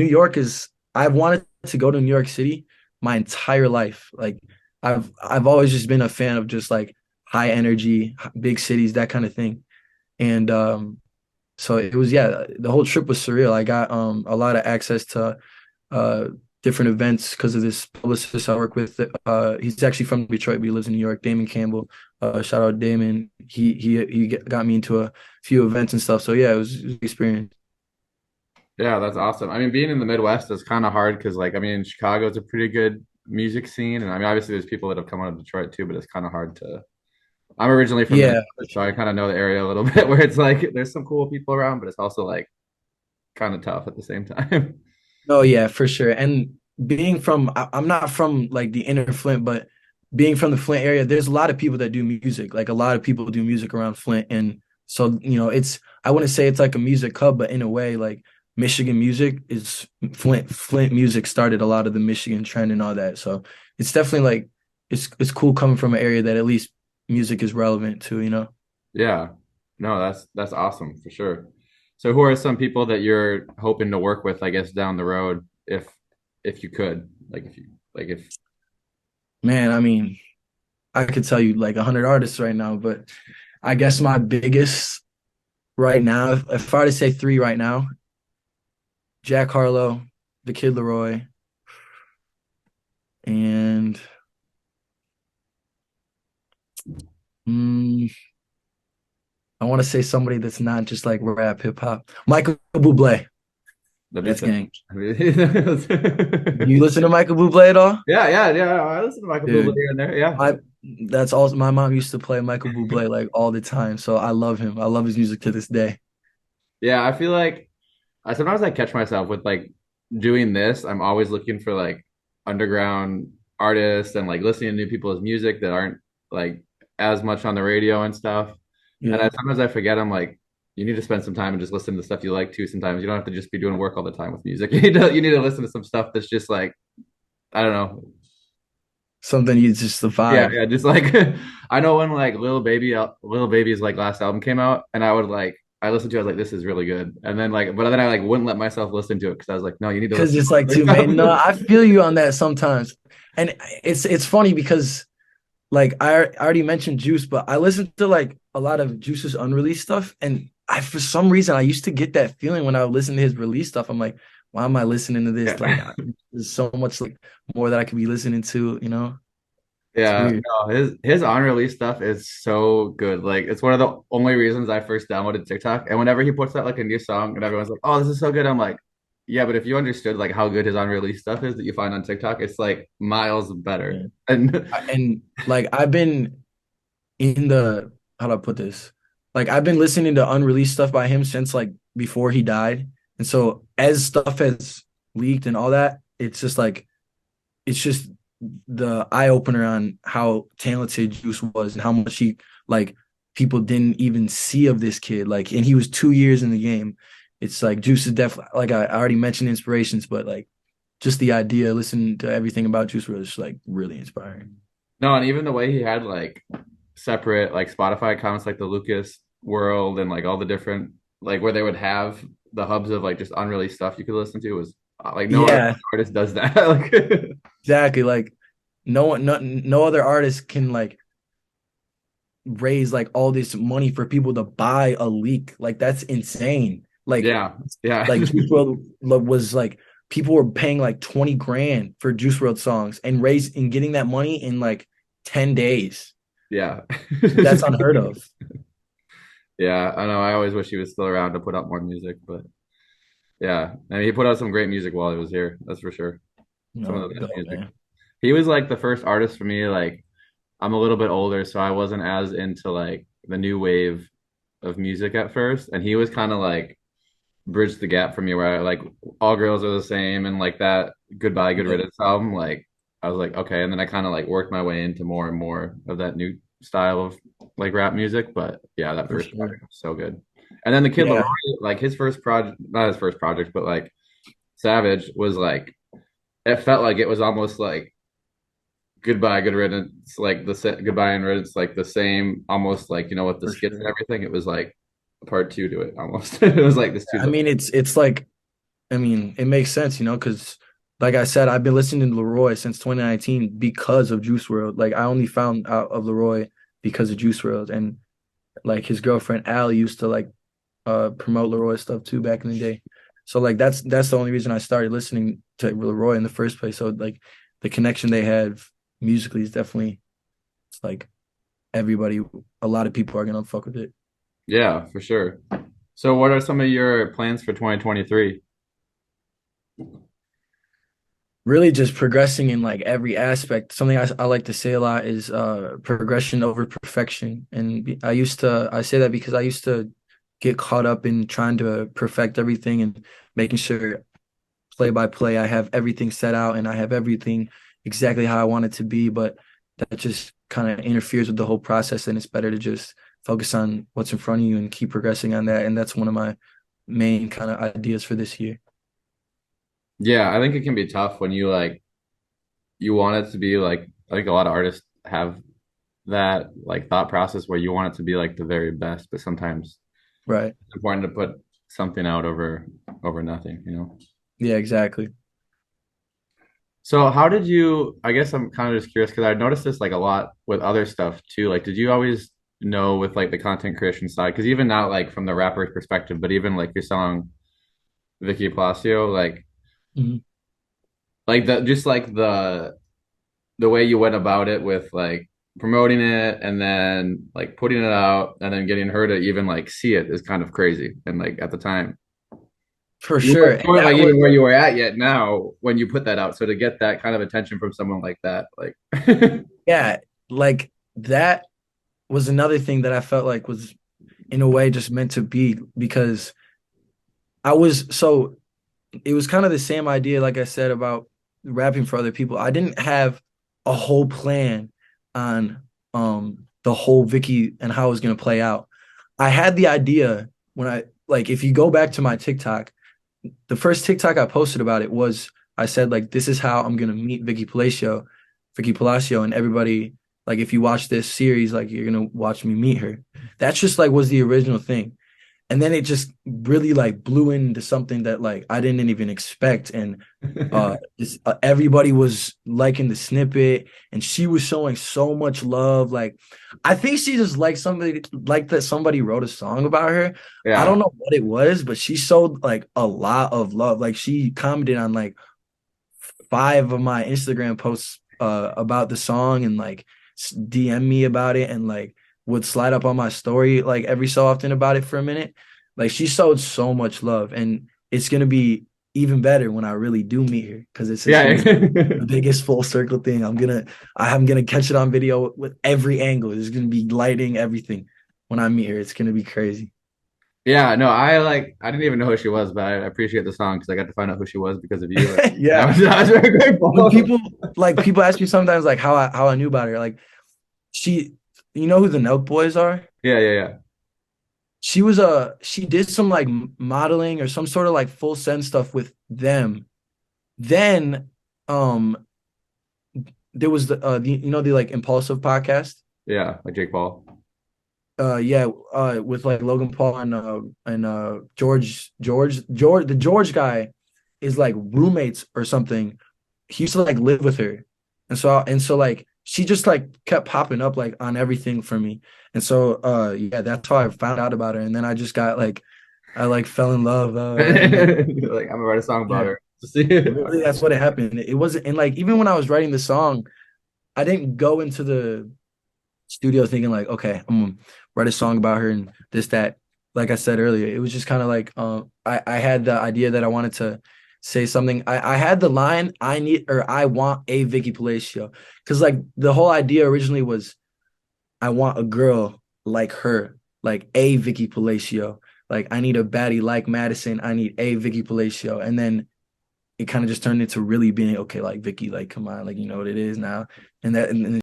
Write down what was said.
New York is I've wanted to go to New York City my entire life. Like I've always just been a fan of just like high energy, big cities, that kind of thing. And so it was, yeah, the whole trip was surreal. I got a lot of access to uh different events because of this publicist I work with. He's actually from Detroit, but he lives in New York. Damon Campbell. Shout out Damon. He got me into a few events and stuff. So yeah, it was an experience. Yeah, that's awesome. I mean, being in the Midwest is kind of hard because, like, I mean, Chicago's a pretty good music scene, and I mean, obviously, there's people that have come out of Detroit too, but it's kind of hard to. I'm originally from Minnesota, Yeah, for so I sure. kind of know the area a little bit, where it's like there's some cool people around, but it's also like kind of tough at the same time. Oh yeah, for sure. And being from, I'm not from like the inner Flint, but being from the Flint area, there's a lot of people that do music. Like a lot of people do music around Flint, and so it's I wouldn't say it's like a music hub, but in a way, like Michigan music is Flint music started a lot of the Michigan trend and all that. So it's definitely like it's cool coming from an area that at least music is relevant to, you know. Yeah, no, that's awesome for sure. So, who are some people that you're hoping to work with, I guess, down the road, if you could, like, if you like, if Man, I mean, I could tell you like 100 artists right now, but I guess my biggest right now, if I were to say three right now, Jack Harlow, the Kid Leroy, and mm, I want to say somebody that's not just like rap hip hop. Michael Bublé. that'd be That's sick. gang. I mean, You listen to Michael Bublé at all? yeah. I listen to Michael Bublé Dude, here and there. Yeah, my that's all my mom used to play Michael Bublé like all the time. So I love him. I love his music to this day. yeah. I feel like I sometimes I catch myself with like doing this. I'm always looking for like underground artists and like listening to new people's music that aren't like as much on the radio and stuff. And Yeah. I sometimes I forget I'm like, you need to spend some time and just listen to stuff you like too. Sometimes you don't have to just be doing work all the time with music. You need to listen to some stuff that's just like, I don't know. Something you just the Yeah, vibe. yeah, just like I know when like Little Baby's like last album came out, and I listened to it, I was like, this is really good. And then like, but then I like wouldn't let myself listen to it because I was like, no, you need to Cause listen it's like to too other man. No, stuff. I feel you on that sometimes. And it's funny because like I already mentioned Juice, but I listened to like a lot of Juice's unreleased stuff, and I for some reason I used to get that feeling when I would listen to his release stuff. I'm like, why am I listening to this? Like, Yeah. there's so much like more that I could be listening to. You know, it's Yeah, weird. no, his unreleased stuff is so good. Like it's one of the only reasons I first downloaded TikTok. And whenever he puts out like a new song and everyone's like, "Oh, this is so good," I'm like, "Yeah, but if you understood like how good his unreleased stuff is that you find on TikTok, it's like miles better." Yeah. And And like I've been in the how do I put this? Like I've been listening to unreleased stuff by him since like before he died, and so as stuff has leaked and all that, it's just like it's just the eye opener on how talented Juice was and how much he like people didn't even see of this kid. Like, and he was 2 years in the game. It's like Juice is definitely like I already mentioned inspirations, but like just the idea, listening to everything about Juice was like really inspiring. no, and even the way he had like separate like Spotify accounts like the Lucas World and like all the different like where they would have the hubs of like just unreleased stuff you could listen to was like no other Yeah, artist does that. Like exactly. Like no other artist can like raise like all this money for people to buy a leak. Like that's insane. yeah, yeah. Like Juice WRLD was like people were paying like 20 grand for Juice WRLD songs and raise and getting that money in like 10 days. Yeah. That's unheard of. Yeah, I know. I always wish he was still around to put out more music, but yeah. I mean, he put out some great music while he was here. That's for sure. Some of No, the best dope, music. man. He was like the first artist for me. Like, I'm a little bit older, so I wasn't as into like the new wave of music at first. And he was kind of like bridged the gap for me where I like All Girls Are the Same and like that Goodbye, Good Yeah, Riddance album. Like, I was like, okay. And then I kind of like worked my way into more and more of that new style of like rap music. But yeah, that for first sure. project was so good. And then the Kid Laroi, Yeah. like his first project, not his first project, but like Savage was like, it felt like it was almost like Goodbye, Good Riddance, like Goodbye and Riddance, like the same, almost like, with the For skits and sure. everything. It was like a part two to it almost. It was like this two. I mean, it's like I mean, it makes sense, because like I said, I've been listening to Leroy since 2019 because of Juice World. Like I only found out of Leroy because of Juice World, and like his girlfriend Allie used to like promote Leroy stuff too back in the day. So like that's the only reason I started listening to Leroy in the first place. So like the connection they had musically is definitely, it's like everybody, a lot of people are gonna fuck with it. Yeah, for sure. So what are some of your plans for 2023? Really just progressing in like every aspect. Something I like to say a lot is progression over perfection. And I say that because I used to get caught up in trying to perfect everything and making sure play by play I have everything set out and I have everything exactly how I want it to be. But that just kind of interferes with the whole process, and it's better to just focus on what's in front of you and keep progressing on that. And that's one of my main kind of ideas for this year. Yeah, I think it can be tough when you want it to be like I think a lot of artists have that like thought process where you want it to be like the very best, but sometimes Right. it's important to put something out over nothing, you know? Yeah, exactly. So how did you, I guess I'm kind of just curious because I noticed this like a lot with other stuff too. Like, did you always know with like the content creation side? Because even not like from the rapper's perspective, but even like your song Vicky Palacio, Mhm. like the just like the way you went about it with like promoting it and then like putting it out and then getting her to even like see it is kind of crazy. And like at the time, For you sure. And weren't like that was, even where you were at yet now when you put that out. So to get that kind of attention from someone like that, like yeah, like that was another thing that I felt like was in a way just meant to be, because I was so it was kind of the same idea, like I said, about rapping for other people. I didn't have a whole plan on the whole Vicky and how it was gonna play out. I had the idea when I like if you go back to my TikTok, the first TikTok I posted about it was I said like this is how I'm gonna meet Vicky Palacio, and everybody like if you watch this series, like you're gonna watch me meet her. That's just like was the original thing. And then it just really like blew into something that like I didn't even expect. And everybody was liking the snippet, and she was showing so much love. Like I think she just liked somebody, like that somebody wrote a song about her. I yeah. don't know what it was, but she showed like a lot of love. Like she commented on like five of my Instagram posts about the song, and like DM me about it, and like would slide up on my story like every so often about it for a minute. Like she showed so much love, and it's gonna be even better when I really do meet her, because it's just Yeah. gonna be the biggest full circle thing. I'm gonna catch it on video with every angle. It's gonna be lighting everything when I meet her. It's gonna be crazy. Yeah, no, I didn't even know who she was, but I appreciate the song because I got to find out who she was because of you. And Yeah. I was very When grateful. people ask me sometimes like how I knew about her, like she, you know who the Nelk Boys are? Yeah, yeah, yeah. She did some like modeling or some sort of like full send stuff with them. Then um there was the like Impulsive podcast. Yeah, like Jake Paul. Yeah, with like Logan Paul and George, the George guy is like roommates or something. He used to like live with her. And so like she just like kept popping up like on everything for me. And so yeah, that's how I found out about her. And then I just got like I like fell in love, and then Like I'm gonna write a song about yeah, her. To see it. really that's what it happened. It wasn't, and like even when I was writing the song, I didn't go into the studio thinking like, okay, I'm gonna write a song about her and this, that. Like I said earlier, it was just kind of like I had the idea that I wanted to say something. I had the line I need or I want a Vicky Palacio. Cause like the whole idea originally was I want a girl like her, like a Vicky Palacio. Like I need a baddie like Madison. I need a Vicky Palacio. And then it kind of just turned into really being okay, like Vicky, like come on, like you know what it is now. And